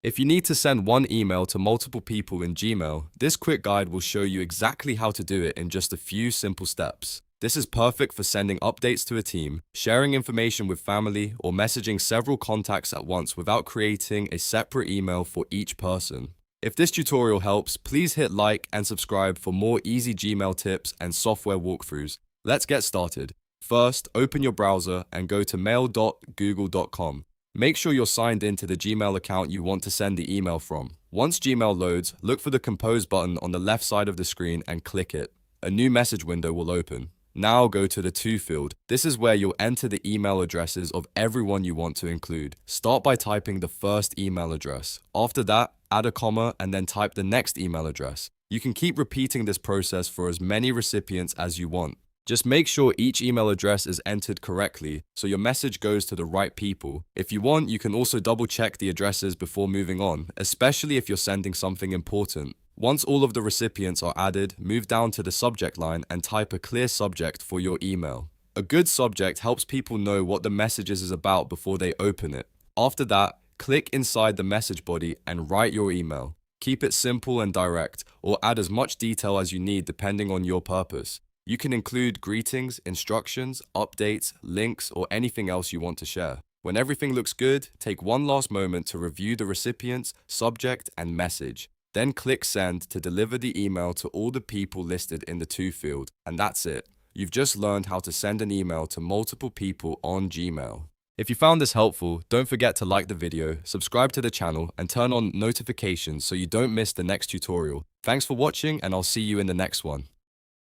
If you need to send one email to multiple people in Gmail, this quick guide will show you exactly how to do it in just a few simple steps. This is perfect for sending updates to a team, sharing information with family, or messaging several contacts at once without creating a separate email for each person. If this tutorial helps, please hit like and subscribe for more easy Gmail tips and software walkthroughs. Let's get started. First, open your browser and go to mail.google.com. Make sure you're signed into the Gmail account you want to send the email from. Once Gmail loads, look for the Compose button on the left side of the screen and click it. A new message window will open. Now go to the To field. This is where you'll enter the email addresses of everyone you want to include. Start by typing the first email address. After that, add a comma and then type the next email address. You can keep repeating this process for as many recipients as you want. Just make sure each email address is entered correctly so your message goes to the right people. If you want, you can also double check the addresses before moving on, especially if you're sending something important. Once all of the recipients are added, move down to the subject line and type a clear subject for your email. A good subject helps people know what the message is about before they open it. After that, click inside the message body and write your email. Keep it simple and direct, or add as much detail as you need depending on your purpose. You can include greetings, instructions, updates, links, or anything else you want to share. When everything looks good, take one last moment to review the recipients, subject, and message. Then click Send to deliver the email to all the people listed in the To field. And that's it. You've just learned how to send an email to multiple people on Gmail. If you found this helpful, don't forget to like the video, subscribe to the channel, and turn on notifications so you don't miss the next tutorial. Thanks for watching, and I'll see you in the next one.